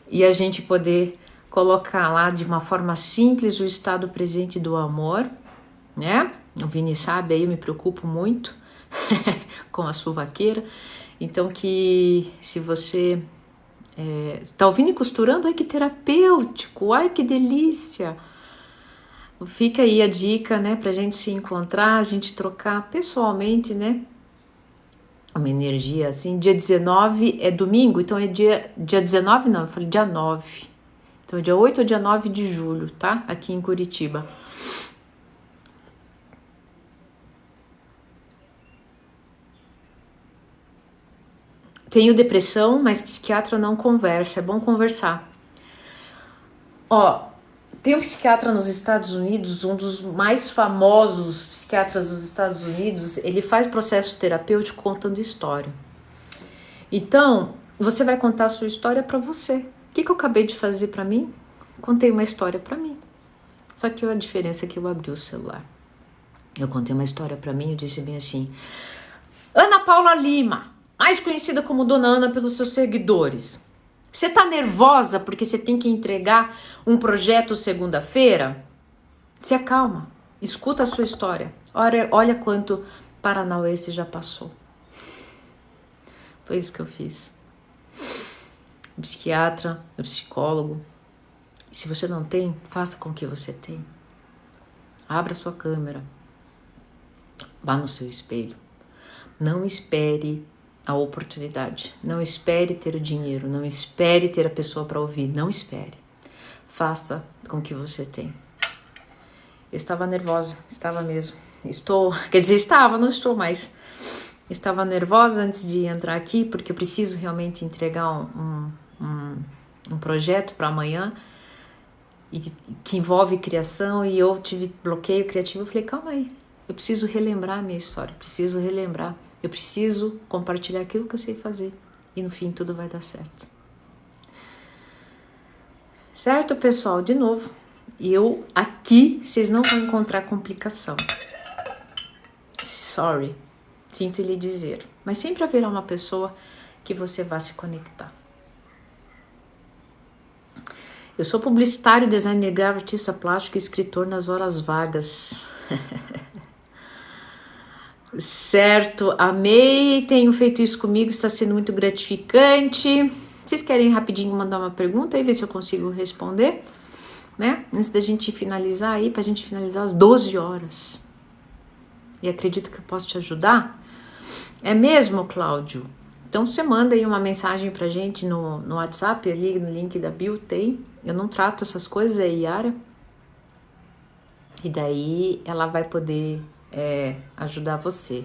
E a gente poder colocar lá de uma forma simples o estado presente do amor, né? O Vini sabe, aí eu me preocupo muito com a suvaqueira. Então que se você está ouvindo e costurando, ai que terapêutico, ai que delícia. Fica aí a dica, né, pra gente se encontrar, a gente trocar pessoalmente, né? Uma energia assim. Dia 19 é domingo, então é dia 19 não, eu falei dia 9. Então é dia 8 ou dia 9 de julho, tá? Aqui em Curitiba. Tenho depressão, mas psiquiatra não conversa, é bom conversar. Ó, tem um psiquiatra nos Estados Unidos, um dos mais famosos psiquiatras dos Estados Unidos, ele faz processo terapêutico contando história. Então, você vai contar a sua história para você. O que eu acabei de fazer para mim? Contei uma história para mim. Só que a diferença é que eu abri o celular. Eu contei uma história para mim, eu disse bem assim: Ana Paula Lima, mais conhecida como Dona Ana pelos seus seguidores. Você tá nervosa porque você tem que entregar um projeto segunda-feira? Se acalma, escuta a sua história. Olha quanto Paranauê você já passou. Foi isso que eu fiz. O psiquiatra, o psicólogo. Se você não tem, faça com que você tenha. Abra sua câmera. Vá no seu espelho. Não espere a oportunidade. Não espere ter o dinheiro. Não espere ter a pessoa para ouvir. Não espere. Faça com que você tem. Eu estava nervosa. Estava mesmo. Não estou mais. Estava nervosa antes de entrar aqui, porque eu preciso realmente entregar um projeto para amanhã, que envolve criação, e eu tive bloqueio criativo. Eu falei, calma aí. Eu preciso relembrar a minha história. Preciso relembrar. Eu preciso compartilhar aquilo que eu sei fazer. E no fim tudo vai dar certo. Certo, pessoal? De novo, aqui vocês não vão encontrar complicação. Sorry. Sinto lhe dizer. Mas sempre haverá uma pessoa que você vá se conectar. Eu sou publicitário, designer gráfico, artista plástico e escritor nas horas vagas. Certo, amei, tenho feito isso comigo, está sendo muito gratificante. Vocês querem rapidinho mandar uma pergunta e ver se eu consigo responder, né? Antes da gente finalizar aí, pra gente finalizar às 12 horas. E acredito que eu posso te ajudar. É mesmo, Cláudio? Então você manda aí uma mensagem pra gente no WhatsApp, ali no link da bio tem. Eu não trato essas coisas, é Yara. E daí ela vai poder ajudar você.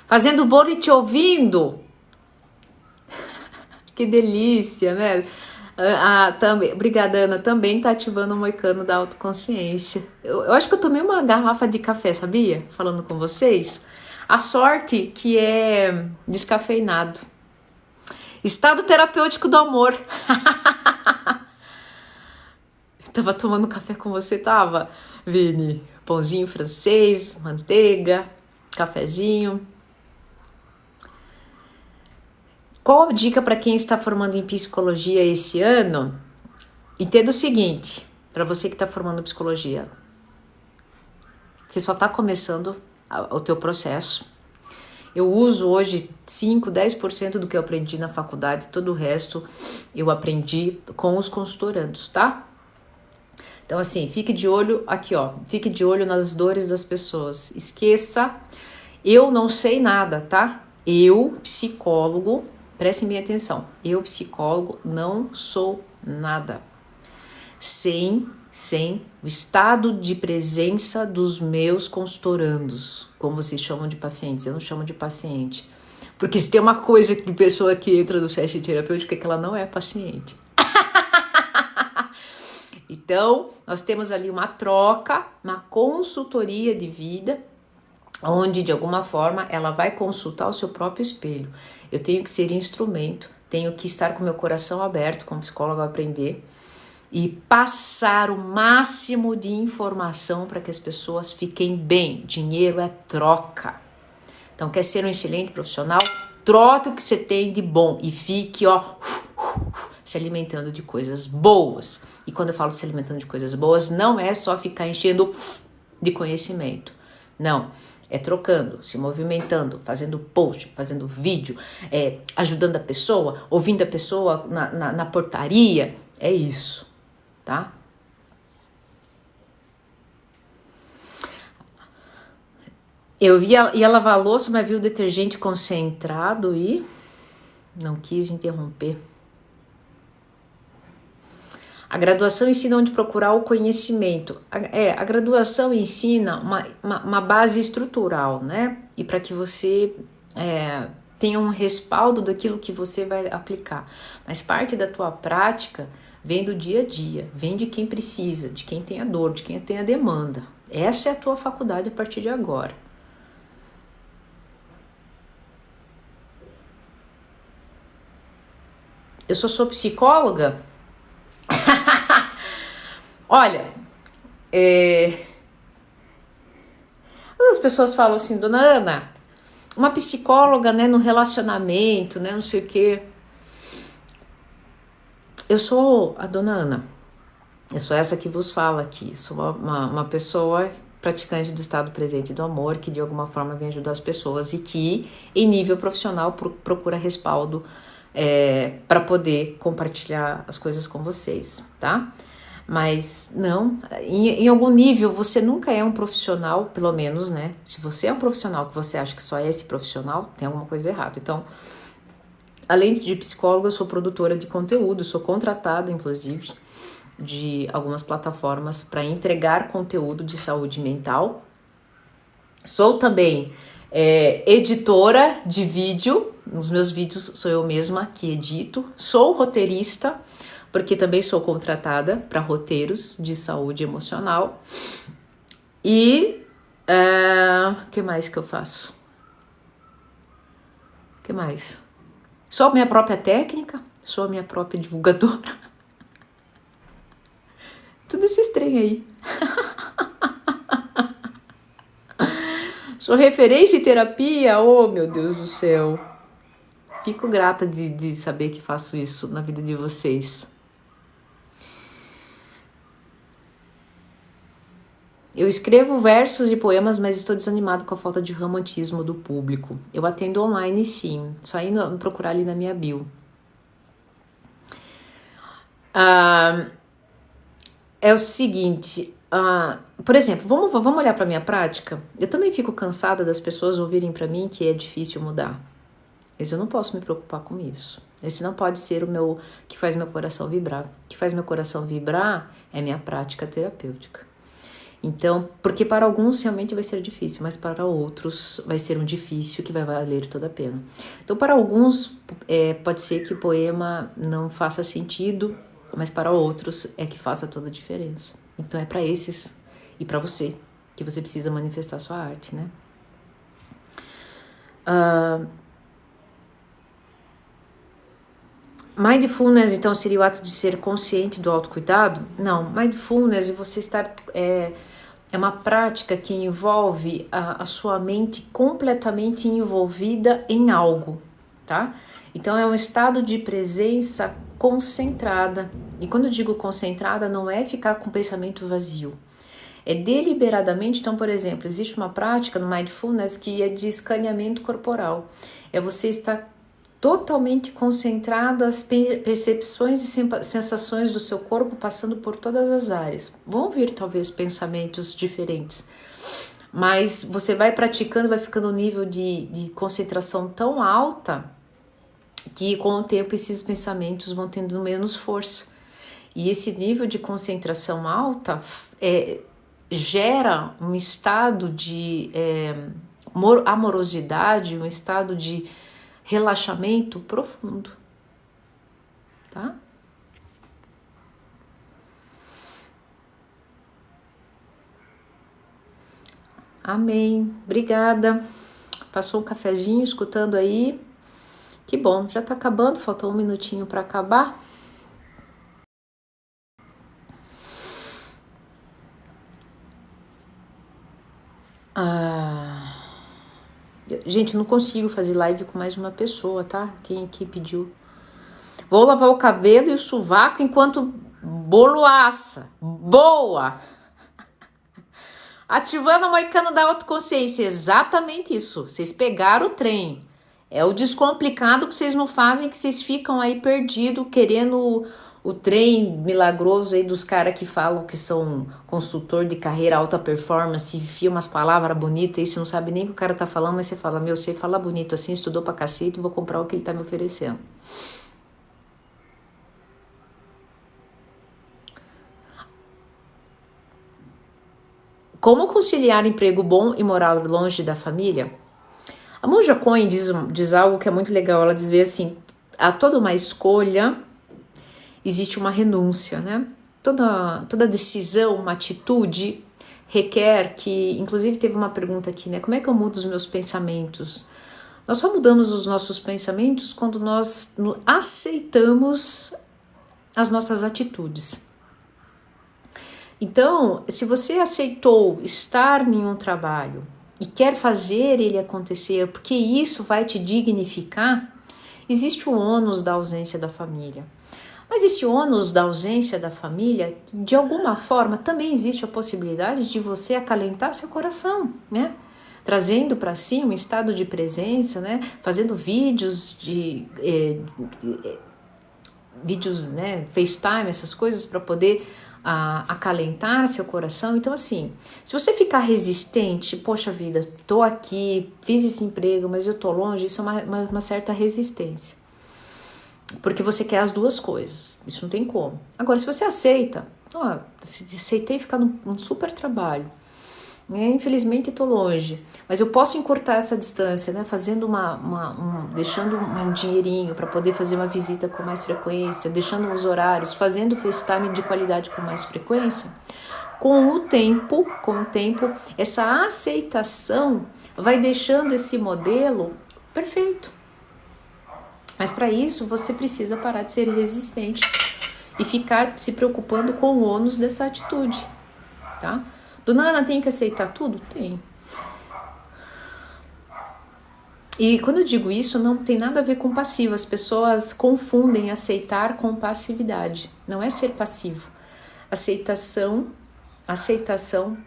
Fazendo bolo e te ouvindo. Que delícia, né? Obrigada, Ana. Também tá ativando o moicano da autoconsciência. Eu acho que eu tomei uma garrafa de café, sabia? Falando com vocês. A sorte que é descafeinado. Estado terapêutico do amor. Tava tomando café com você, tava, Vini? Pãozinho francês, manteiga, cafezinho. Qual a dica para quem está formando em psicologia esse ano? Entenda o seguinte, para você que está formando psicologia, você só está começando o teu processo. Eu uso hoje 5, 10% do que eu aprendi na faculdade, todo o resto eu aprendi com os consultorandos, tá? Então assim, fique de olho aqui, ó, fique de olho nas dores das pessoas. Esqueça, eu não sei nada, tá? Eu, psicólogo, prestem minha atenção, eu, psicólogo, não sou nada. Sem o estado de presença dos meus consultorandos, como vocês chamam de pacientes, eu não chamo de paciente. Porque se tem uma coisa de pessoa que entra no sete terapêutico é que ela não é paciente. Então, nós temos ali uma troca, uma consultoria de vida, onde de alguma forma ela vai consultar o seu próprio espelho. Eu tenho que ser instrumento, tenho que estar com meu coração aberto, como psicólogo, a aprender e passar o máximo de informação para que as pessoas fiquem bem. Dinheiro é troca. Então, quer ser um excelente profissional? Troque o que você tem de bom e fique, ó, se alimentando de coisas boas. E quando eu falo se alimentando de coisas boas, não é só ficar enchendo de conhecimento. Não, é trocando, se movimentando, fazendo post, fazendo vídeo, ajudando a pessoa, ouvindo a pessoa na portaria. É isso, tá? Eu ia lavar a louça, mas vi o detergente concentrado e não quis interromper. A graduação ensina onde procurar o conhecimento. A graduação ensina uma base estrutural, né? E para que você tenha um respaldo daquilo que você vai aplicar. Mas parte da tua prática vem do dia a dia, vem de quem precisa, de quem tem a dor, de quem tem a demanda. Essa é a tua faculdade a partir de agora. Eu sou psicóloga? Olha, as pessoas falam assim, dona Ana, uma psicóloga, né, no relacionamento, né, não sei o quê. Eu sou a dona Ana, eu sou essa que vos fala aqui, sou uma pessoa praticante do estado presente do amor, que de alguma forma vem ajudar as pessoas e que, em nível profissional, procura respaldo para poder compartilhar as coisas com vocês, tá? Mas não, em algum nível você nunca é um profissional, pelo menos, né? Se você é um profissional que você acha que só é esse profissional, tem alguma coisa errada. Então, além de psicóloga, eu sou produtora de conteúdo, sou contratada, inclusive, de algumas plataformas para entregar conteúdo de saúde mental. Sou também editora de vídeo, nos meus vídeos sou eu mesma que edito. Sou roteirista, porque também sou contratada para roteiros de saúde emocional. E o que mais que eu faço? O que mais? Sou a minha própria técnica, sou a minha própria divulgadora. Tudo esse trem aí. Sou referência em terapia, oh meu Deus do céu. Fico grata de saber que faço isso na vida de vocês. Eu escrevo versos e poemas, mas estou desanimado com a falta de romantismo do público. Eu atendo online sim, só indo procurar ali na minha bio. É o seguinte, por exemplo, vamos olhar para a minha prática? Eu também fico cansada das pessoas ouvirem para mim que é difícil mudar. Mas eu não posso me preocupar com isso. Esse não pode ser o meu que faz meu coração vibrar. O que faz meu coração vibrar é minha prática terapêutica. Então, porque para alguns realmente vai ser difícil, mas para outros vai ser um difícil que vai valer toda a pena. Então, para alguns pode ser que o poema não faça sentido, mas para outros é que faça toda a diferença. Então, é para esses e para você que você precisa manifestar sua arte, né? Mindfulness, então, seria o ato de ser consciente do autocuidado? Não, mindfulness é você estar... É uma prática que envolve a sua mente completamente envolvida em algo, tá? Então é um estado de presença concentrada. E quando eu digo concentrada, não é ficar com o pensamento vazio. É deliberadamente. Então, por exemplo, existe uma prática no Mindfulness que é de escaneamento corporal. É você estar totalmente concentrado as percepções e sensações do seu corpo passando por todas as áreas. Vão vir talvez pensamentos diferentes, mas você vai praticando, vai ficando um nível de concentração tão alta que com o tempo esses pensamentos vão tendo menos força. E esse nível de concentração alta gera um estado de amorosidade, um estado de relaxamento profundo, tá? Amém. Obrigada. Passou um cafezinho escutando aí. Que bom, já tá acabando, falta um minutinho para acabar. Gente, não consigo fazer live com mais uma pessoa, tá? Quem pediu? Vou lavar o cabelo e o sovaco enquanto bolo assa. Boa! Ativando o moicano da autoconsciência. Exatamente isso. Vocês pegaram o trem. É o descomplicado que vocês não fazem, que vocês ficam aí perdidos, querendo o trem milagroso aí dos caras que falam que são consultor de carreira alta performance, enfia umas palavras bonitas aí, você não sabe nem o que o cara tá falando, mas você fala, meu, você fala bonito assim, estudou pra cacete, vou comprar o que ele tá me oferecendo. Como conciliar emprego bom e morar longe da família? A Monja Coen diz algo que é muito legal. Ela diz assim, a toda uma escolha existe uma renúncia, né? Toda decisão, uma atitude requer que, inclusive teve uma pergunta aqui, né? Como é que eu mudo os meus pensamentos? Nós só mudamos os nossos pensamentos quando nós aceitamos as nossas atitudes. Então, se você aceitou estar em um trabalho e quer fazer ele acontecer, porque isso vai te dignificar, existe o ônus da ausência da família. Mas esse ônus da ausência da família, de alguma forma, também existe a possibilidade de você acalentar seu coração, né? Trazendo para si um estado de presença, né? Fazendo vídeos vídeos, né? FaceTime, essas coisas para poder acalentar seu coração. Então, assim, se você ficar resistente, poxa vida, tô aqui, fiz esse emprego, mas eu tô longe, isso é uma certa resistência. Porque você quer as duas coisas, isso não tem como. Agora, se você aceita, aceitei ficar num super trabalho, né? Infelizmente estou longe, mas eu posso encurtar essa distância, né? Fazendo deixando um dinheirinho para poder fazer uma visita com mais frequência, deixando os horários, fazendo FaceTime de qualidade com mais frequência. Com o tempo, essa aceitação vai deixando esse modelo perfeito. Mas para isso você precisa parar de ser resistente e ficar se preocupando com o ônus dessa atitude, tá? Do nada, tem que aceitar tudo? Tem. E quando eu digo isso, não tem nada a ver com passivo. As pessoas confundem aceitar com passividade. Não é ser passivo. Aceitação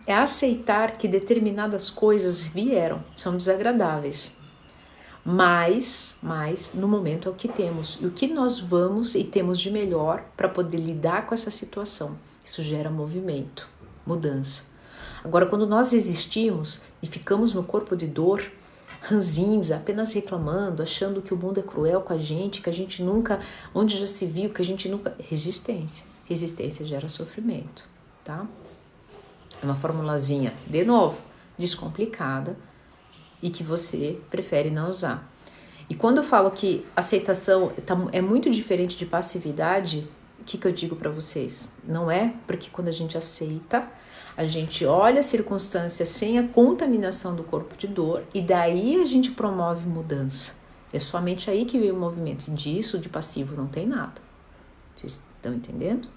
é aceitar que determinadas coisas vieram, são desagradáveis. Mas no momento é o que temos. E o que nós vamos e temos de melhor para poder lidar com essa situação. Isso gera movimento, mudança. Agora, quando nós existimos e ficamos no corpo de dor, ranzinza, apenas reclamando, achando que o mundo é cruel com a gente, que a gente nunca, onde já se viu, que a gente nunca... Resistência gera sofrimento, tá? É uma formulazinha, de novo, descomplicada e que você prefere não usar. E quando eu falo que aceitação é muito diferente de passividade, o que eu digo para vocês? Não é porque quando a gente aceita, a gente olha a circunstância sem a contaminação do corpo de dor e daí a gente promove mudança. É somente aí que vem o movimento. Disso, de passivo, não tem nada. Vocês estão entendendo?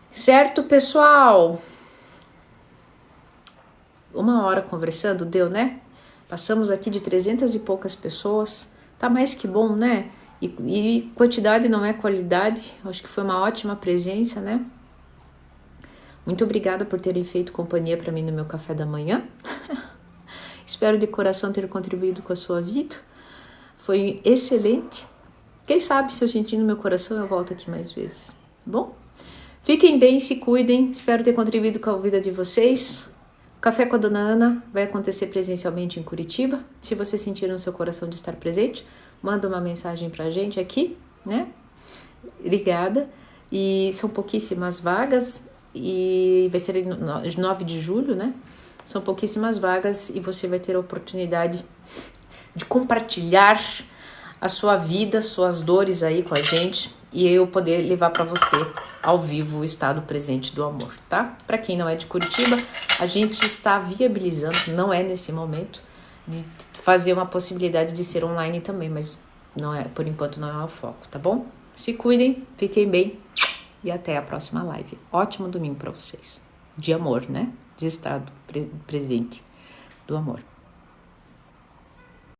Certo, pessoal? 1 hora conversando, deu, né? Passamos aqui de 300 e poucas pessoas. Tá mais que bom, né? E quantidade não é qualidade. Acho que foi uma ótima presença, né? Muito obrigada por terem feito companhia para mim no meu café da manhã. Espero de coração ter contribuído com a sua vida. Foi excelente. Quem sabe, se eu sentir no meu coração, eu volto aqui mais vezes. Tá bom? Fiquem bem, se cuidem. Espero ter contribuído com a vida de vocês. O Café com a Dona Ana vai acontecer presencialmente em Curitiba. Se você sentir no seu coração de estar presente, manda uma mensagem pra gente aqui, né? Obrigada. E são pouquíssimas vagas e vai ser 9 de julho, né? São pouquíssimas vagas e você vai ter a oportunidade de compartilhar a sua vida, suas dores aí com a gente e eu poder levar para você ao vivo o estado presente do amor, tá? Para quem não é de Curitiba, a gente está viabilizando, não é nesse momento, de fazer uma possibilidade de ser online também, mas não é, por enquanto não é o foco, tá bom? Se cuidem, fiquem bem e até a próxima live. Ótimo domingo para vocês. De amor, né? De estado presente do amor.